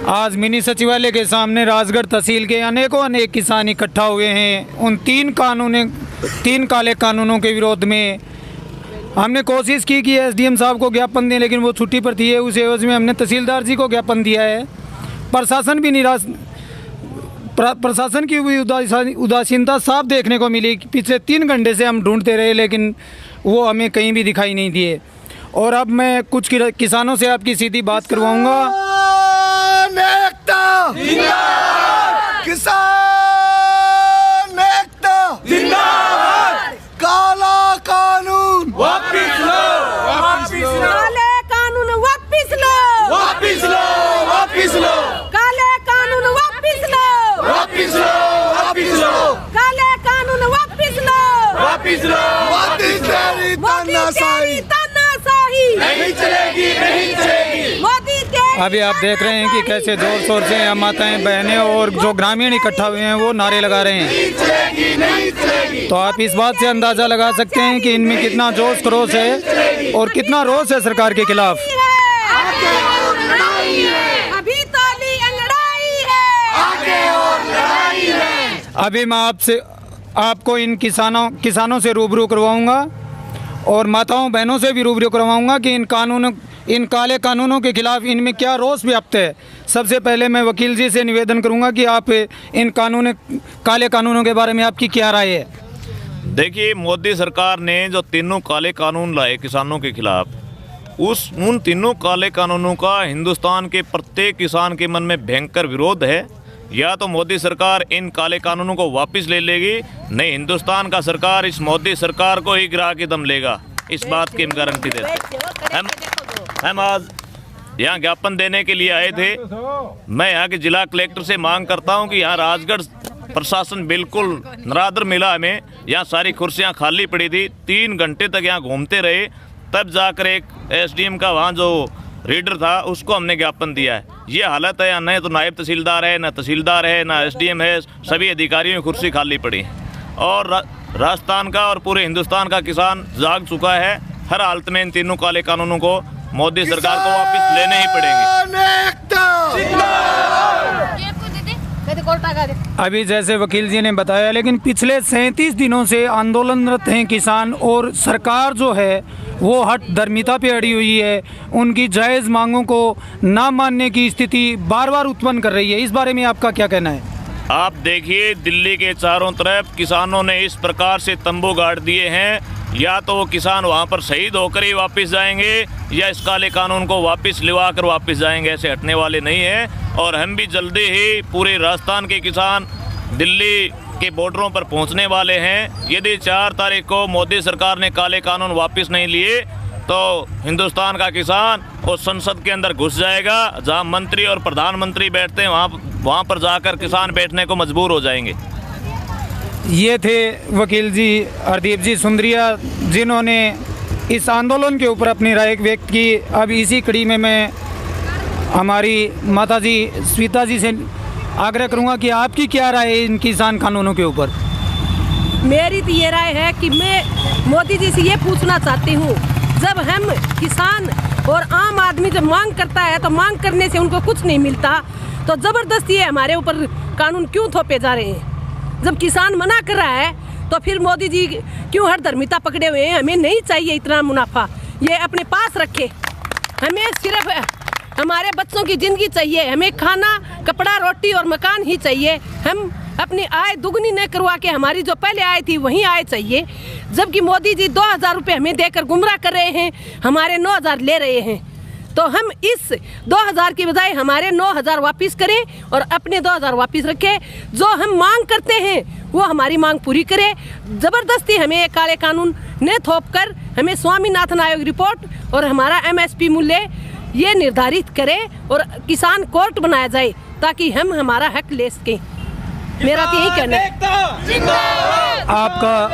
आज मिनी सचिवालय के सामने राजगढ़ तहसील के अनेक किसान इकट्ठा हुए हैं। उन तीन काले कानूनों के विरोध में हमने कोशिश की कि एसडीएम साहब को ज्ञापन दें, लेकिन वो छुट्टी पर थी। उस एवज में हमने तहसीलदार जी को ज्ञापन दिया है। प्रशासन भी प्रशासन की भी उदासीनता साफ देखने को मिली। पिछले 3 घंटे से हम ढूंढते रहे, लेकिन वो हमें कहीं भी दिखाई नहीं दिए। और अब मैं कुछ किसानों से आपकी सीधी बात करवाऊंगा। किसान एकता जिंदाबाद। काला कानून वापिस लो, वापिस लो। काले कानून वापिस लो, वापिस लो, वापिस लो। काले कानून वापिस लो, वापिस लो, वापिस लो। काले कानून वापिस लो, वापिस लो। मोदी तेरी तानाशाही नहीं चलेगी, नहीं चलेगी। मोदी अभी आप देख रहे हैं कि कैसे जोर शोर से हम माताएं बहनें और जो ग्रामीण इकट्ठा हुए हैं वो नारे लगा रहे हैं। तो आप इस बात से अंदाजा लगा सकते हैं कि इनमें कितना जोश खरोश है और कितना रोष है सरकार के खिलाफ। अभी तो लड़ाई है। अभी मैं आपको इन किसानों से रूबरू करवाऊंगा और माताओं बहनों से भी रूबरू करवाऊंगा कि इन काले कानूनों के खिलाफ इनमें क्या रोष व्याप्त है। सबसे पहले मैं वकील जी से निवेदन करूंगा कि आप इन काले कानूनों के बारे में आपकी क्या राय है। देखिए, मोदी सरकार ने जो तीनों काले कानून लाए किसानों के खिलाफ, उन तीनों काले कानूनों का हिंदुस्तान के प्रत्येक किसान के मन में भयंकर विरोध है। या तो मोदी सरकार इन काले कानूनों को वापस ले लेगी, नहीं हिंदुस्तान का सरकार इस मोदी सरकार को ही गिरा के दम लेगा। इस बात की हम गारंटी देते हैं। हम आज यहाँ ज्ञापन देने के लिए आए थे। मैं यहाँ के जिला कलेक्टर से मांग करता हूँ कि यहाँ राजगढ़ प्रशासन बिल्कुल नरादर मिला हमें। यहाँ सारी कुर्सियाँ खाली पड़ी थी, 3 घंटे तक यहाँ घूमते रहे, तब जाकर एक एसडीएम का वहाँ जो रीडर था उसको हमने ज्ञापन दिया है। ये हालत है, न तो नायब तहसीलदार है, न तहसीलदार है, न एसडीएम है, सभी अधिकारियों की कुर्सी खाली पड़ी है। और राजस्थान का और पूरे हिंदुस्तान का किसान जाग चुका है। हर हालत में इन तीनों काले कानूनों को मोदी सरकार को वापस लेने ही पड़ेंगे। अभी जैसे वकील जी ने बताया, लेकिन पिछले 37 दिनों से आंदोलनरत हैं किसान और सरकार जो है वो हठधर्मिता पे अड़ी हुई है। उनकी जायज़ मांगों को ना मानने की स्थिति बार बार उत्पन्न कर रही है। इस बारे में आपका क्या कहना है? आप देखिए, दिल्ली के चारों तरफ किसानों ने इस प्रकार से तंबू गाड़ दिए हैं। या तो वो किसान वहाँ पर शहीद होकर ही वापस जाएंगे या इस काले कानून को वापस लिवा कर वापस जाएंगे। ऐसे हटने वाले नहीं हैं। और हम भी जल्दी ही पूरे राजस्थान के किसान दिल्ली के बॉर्डरों पर पहुँचने वाले हैं। यदि 4 तारीख को मोदी सरकार ने काले कानून वापस नहीं लिए तो हिंदुस्तान का किसान उस संसद के अंदर घुस जाएगा जहाँ मंत्री और प्रधानमंत्री बैठते हैं। वहाँ पर जाकर किसान बैठने को मजबूर हो जाएंगे। ये थे वकील जी हरदीप जी सुंदरिया, जिन्होंने इस आंदोलन के ऊपर अपनी राय व्यक्त की। अब इसी कड़ी में मैं हमारी माता जी स्वीता जी से आग्रह करूंगा कि आपकी क्या राय है इन किसान कानूनों के ऊपर। मेरी तो ये राय है कि मैं मोदी जी से ये पूछना चाहती हूँ, जब हम किसान और आम आदमी जब मांग करता है तो मांग करने से उनको कुछ नहीं मिलता, तो ज़बरदस्ती हमारे ऊपर कानून क्यों थोपे जा रहे हैं? जब किसान मना कर रहा है तो फिर मोदी जी क्यों हठधर्मिता पकड़े हुए हैं? हमें नहीं चाहिए इतना मुनाफा, ये अपने पास रखे। हमें सिर्फ हमारे बच्चों की ज़िंदगी चाहिए, हमें खाना, कपड़ा, रोटी और मकान ही चाहिए। हम अपनी आय दुगनी न करवा के हमारी जो पहले आय थी वही आय चाहिए। जबकि मोदी जी 2000 रुपये हमें देकर गुमराह कर रहे हैं, हमारे 9000 ले रहे हैं। तो हम इस 2000 की बजाय हमारे 9000 वापस करें और अपने 2000 वापस रखें। जो हम मांग करते हैं वो हमारी मांग पूरी करें। ज़बरदस्ती हमें ये काले कानून न थोप कर हमें स्वामीनाथन आयोग रिपोर्ट और हमारा MSP मूल्य ये निर्धारित करें और किसान कोर्ट बनाया जाए ताकि हम हमारा हक ले सकें। मेरा तो यही कहना है। आपका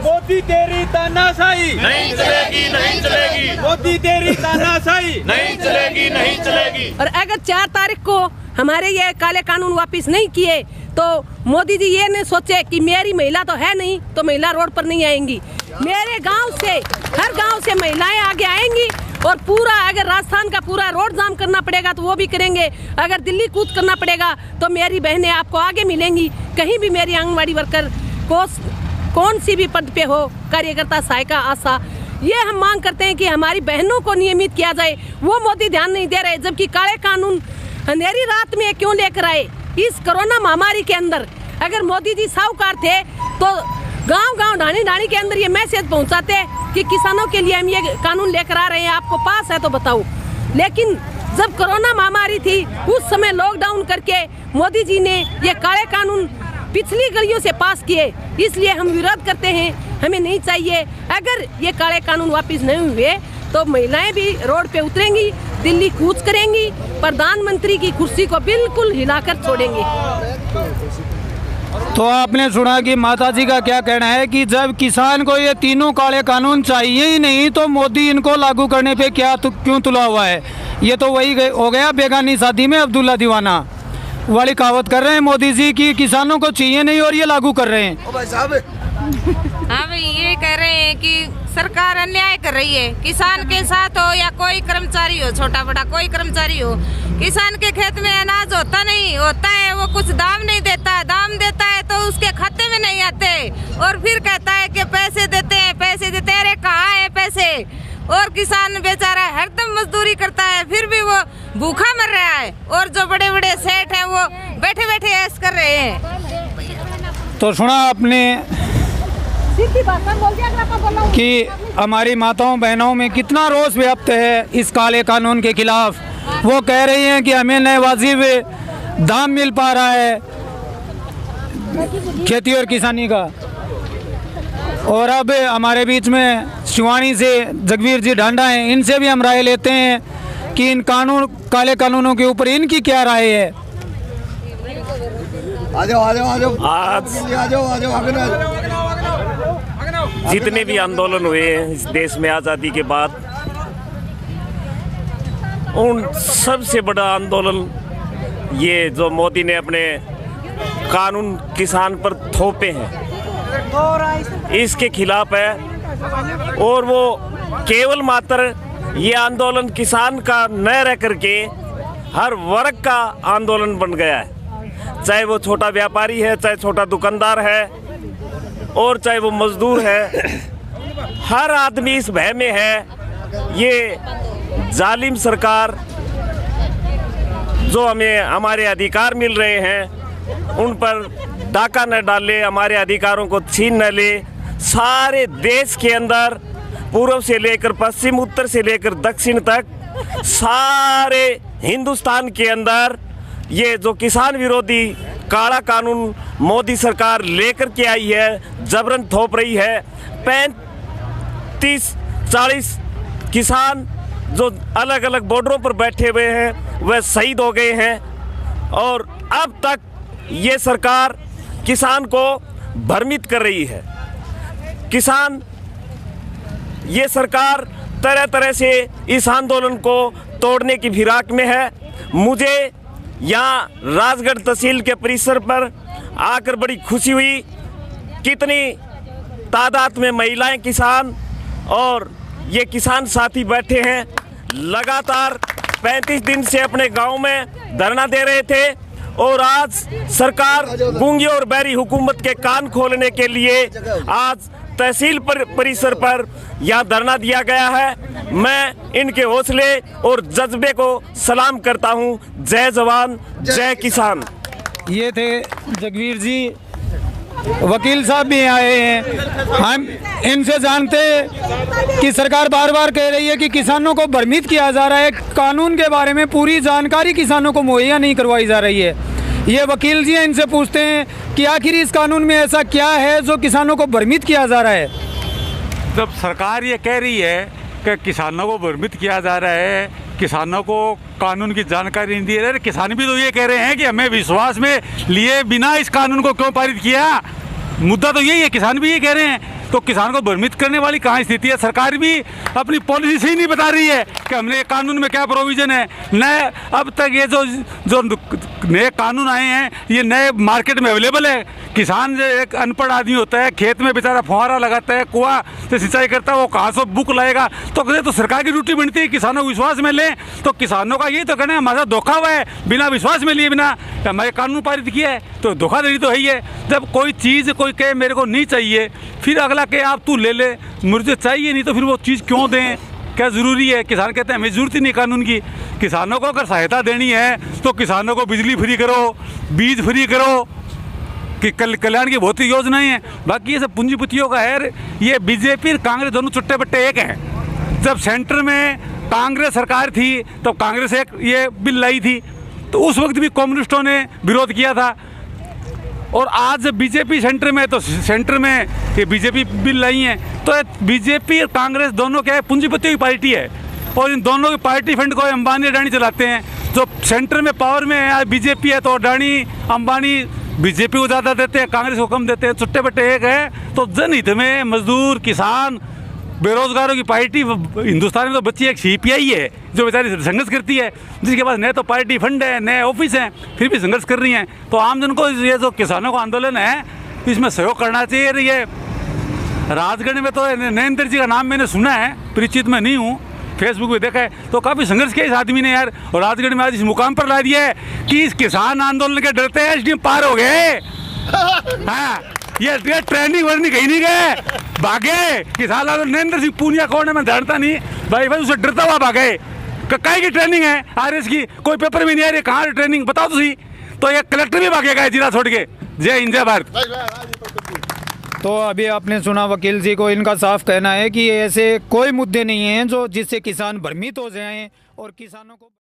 मोदी तेरी तानाशाही नहीं चलेगी, नहीं चलेगी। मोदी तेरी तानाशाही नहीं चलेगी, नहीं चलेगी। और अगर 4 तारीख को हमारे ये काले कानून वापस नहीं किए तो मोदी जी ये नहीं सोचे कि मेरी महिला तो है नहीं तो महिला रोड पर नहीं आएंगी। मेरे गांव से, हर गांव से महिलाएं आगे आएंगी और पूरा अगर राजस्थान का पूरा रोड जाम करना पड़ेगा तो वो भी करेंगे। अगर दिल्ली कूच करना पड़ेगा तो मेरी बहनें आपको आगे मिलेंगी। कहीं भी मेरी आंगनबाड़ी वर्कर को कौन सी भी पद पे हो, कार्यकर्ता, सहायिका, आशा, ये हम मांग करते हैं कि हमारी बहनों को नियमित किया जाए। वो मोदी ध्यान नहीं दे रहे, जबकि काले कानून अंधेरी रात में क्यों लेकर आए? इस कोरोना महामारी के अंदर अगर मोदी जी साहूकार थे तो गांव-गांव, ढाणी-ढाणी के अंदर ये मैसेज पहुंचाते कि किसानों के लिए हम ये कानून लेकर आ रहे हैं, आपको पास है तो बताओ। लेकिन जब कोरोना महामारी थी उस समय लॉकडाउन करके मोदी जी ने ये काले कानून पिछली गलियों से पास किए, इसलिए हम विरोध करते हैं। हमें नहीं चाहिए। अगर ये काले कानून वापस नहीं हुए तो महिलाएं भी रोड पे उतरेंगी, दिल्ली कूच करेंगी, प्रधानमंत्री की कुर्सी को बिल्कुल हिलाकर छोड़ेंगे। तो आपने सुना कि माताजी का क्या कहना है कि जब किसान को ये तीनों काले कानून चाहिए ही नहीं तो मोदी इनको लागू करने पे क्यों तुला हुआ है। ये तो वही हो गया बेगानी शादी में अब्दुल्ला दीवाना वाली कहावत कर रहे हैं मोदी जी की किसानों को चाहिए नहीं और ये लागू कर रहे हैं। हम ये कह रहे हैं कि सरकार अन्याय कर रही है। किसान के साथ हो या कोई कर्मचारी हो, छोटा बड़ा कोई कर्मचारी हो, किसान के खेत में अनाज होता नहीं, होता है वो कुछ दाम नहीं देता, दाम देता है तो उसके खाते में नहीं आते और फिर कहता है कि पैसे देते हैं, पैसे देते हैं। अरे कहाँ है पैसे? और किसान बेचारा हरदम मजदूरी करता है फिर भी वो भूखा मर रहा है और जो बड़े बड़े सेठ हैं वो बैठे बैठे ऐश कर रहे हैं। तो सुना आपने कि हमारी माताओं बहनों में कितना रोष व्याप्त है इस काले कानून के खिलाफ। वो कह रही हैं कि हमें नए वाजिब दाम मिल पा रहा है खेती और किसानी का। और अब हमारे बीच में शिवानी से जगवीर जी ढांडा हैं, इनसे भी हम राय लेते हैं कि इन काले कानूनों के ऊपर इनकी क्या राय है। जितने भी आंदोलन हुए हैं इस देश में आज़ादी के बाद, उन सबसे बड़ा आंदोलन ये जो मोदी ने अपने कानून किसान पर थोपे हैं इसके खिलाफ है। और वो केवल मात्र ये आंदोलन किसान का न रह करके हर वर्ग का आंदोलन बन गया है, चाहे वो छोटा व्यापारी है, चाहे छोटा दुकानदार है और चाहे वो मजदूर है। हर आदमी इस भय में है ये जालिम सरकार जो हमें हमारे अधिकार मिल रहे हैं उन पर डाका न डाले, हमारे अधिकारों को छीन न ले। सारे देश के अंदर पूर्व से लेकर पश्चिम, उत्तर से लेकर दक्षिण तक सारे हिंदुस्तान के अंदर ये जो किसान विरोधी काला कानून मोदी सरकार लेकर के आई है, जबरन थोप रही है। 35-40 किसान जो अलग अलग बॉर्डरों पर बैठे हुए हैं वह शहीद हो गए हैं और अब तक ये सरकार किसान को भ्रमित कर रही है। किसान, ये सरकार तरह तरह से इस आंदोलन को तोड़ने की फिराक में है। मुझे यहाँ राजगढ़ तहसील के परिसर पर आकर बड़ी खुशी हुई। कितनी तादाद में महिलाएं, किसान और ये किसान साथी बैठे हैं, लगातार 35 दिन से अपने गांव में धरना दे रहे थे और आज सरकार गूंगी और बहरी हुकूमत के कान खोलने के लिए आज तहसील परिसर पर यहाँ धरना दिया गया है। मैं इनके हौसले और जज्बे को सलाम करता हूँ। जय जवान, जय किसान। ये थे जगवीर जी। वकील साहब भी आए हैं। हम इनसे जानते हैं कि सरकार बार बार कह रही है कि किसानों को भ्रमित किया जा रहा है, कानून के बारे में पूरी जानकारी किसानों को मुहैया नहीं करवाई जा रही है। ये वकील जी हैं, इनसे पूछते हैं कि आखिर इस कानून में ऐसा क्या है जो किसानों को भ्रमित किया जा रहा है। जब सरकार ये कह रही है कि किसानों को भ्रमित किया जा रहा है, किसानों को कानून की जानकारी नहीं दी जा रही, किसान भी तो ये कह रहे हैं कि हमें विश्वास में लिए बिना इस कानून को क्यों पारित किया। मुद्दा तो यही है, किसान भी ये कह रहे हैं। तो किसान को भ्रमित करने वाली कहाँ स्थिति है? सरकार भी अपनी पॉलिसी से ही नहीं बता रही है कि हमने कानून में क्या प्रोविजन है। नए अब तक ये जो नए कानून आए हैं ये नए मार्केट में अवेलेबल है, किसान जो एक अनपढ़ आदमी होता है, खेत में बेचारा फुहारा लगाता है, कुआं से सिंचाई करता है, वो कहाँ से बुक लाएगा। तो सरकार की ड्यूटी बनती है किसानों को विश्वास में लें। तो किसानों का यही तो कहना है, हमारा धोखा हुआ है, बिना विश्वास में लिए, बिना हमारे कानून पारित किया है, तो धोखाधड़ी तो है ही है। जब कोई चीज़ कोई कहे मेरे को नहीं चाहिए, फिर अगला कहे आप तू ले ले, मुझे चाहिए नहीं, तो फिर वो चीज़ क्यों दें, क्या ज़रूरी है। किसान कहते हैं हमें ज़रूरत ही नहीं कानून की। किसानों को अगर सहायता देनी है तो किसानों को बिजली फ्री करो, बीज फ्री करो, कि कल्याण की बहुत ही योजनाएं हैं। बाकी ये सब पूंजीपतियों का है। ये बीजेपी और कांग्रेस दोनों चुट्टे बट्टे एक हैं। जब सेंटर में कांग्रेस सरकार थी तो कांग्रेस एक ये बिल लाई थी, तो उस वक्त भी कम्युनिस्टों ने विरोध किया था। और आज जब बीजेपी सेंटर में, तो सेंटर में ये बीजेपी बिल लाई हैं। तो बीजेपी और कांग्रेस दोनों क्या है, पूंजीपतियों की पार्टी है, और इन दोनों की पार्टी फंड को अंबानी अडानी चलाते हैं। जो सेंटर में पावर में है बीजेपी है, तो अडानी अंबानी बीजेपी को ज़्यादा देते हैं, कांग्रेस को कम देते हैं, छुट्टे बट्टे एक है। तो जनहित में मजदूर, किसान, बेरोजगारों की पार्टी हिंदुस्तान में तो बच्ची एक सीपीआई है जो बेचारी संघर्ष करती है, जिसके पास न तो पार्टी फंड है, न ऑफिस है, फिर भी संघर्ष कर रही हैं। तो आम जन को ये जो किसानों का आंदोलन है इसमें सहयोग करना चाहिए। ये राजगढ़ में तो नरेंद्र जी का नाम मैंने सुना है, परिचित में नहीं हूँ, फेसबुक पे देखा है, तो काफ़ी संघर्ष किया इस आदमी ने यार। और राजगढ़ में आज इस मुकाम पर ला दिया है कि इस किसान आंदोलन के डरते हैं एसडीएम पार हो गए। हाँ, ये ट्रेनिंग वर्निंग कहीं नहीं गए, भागे। किसान नरेंद्र सिंह पूनिया कौन है मैं जानता नहीं, भाई उसे डरता हुआ भागे। कई की ट्रेनिंग है आरएस की, कोई पेपर में नहीं आ रही, कहाँ ट्रेनिंग बताओ तो सही। तो ये कलेक्टर भी भागेगा जिला छोड़ के। जय हिंद जय भारत। तो अभी आपने सुना वकील जी को, इनका साफ कहना है कि ऐसे कोई मुद्दे नहीं हैं जो जिससे किसान भ्रमित हो जाएं और किसानों को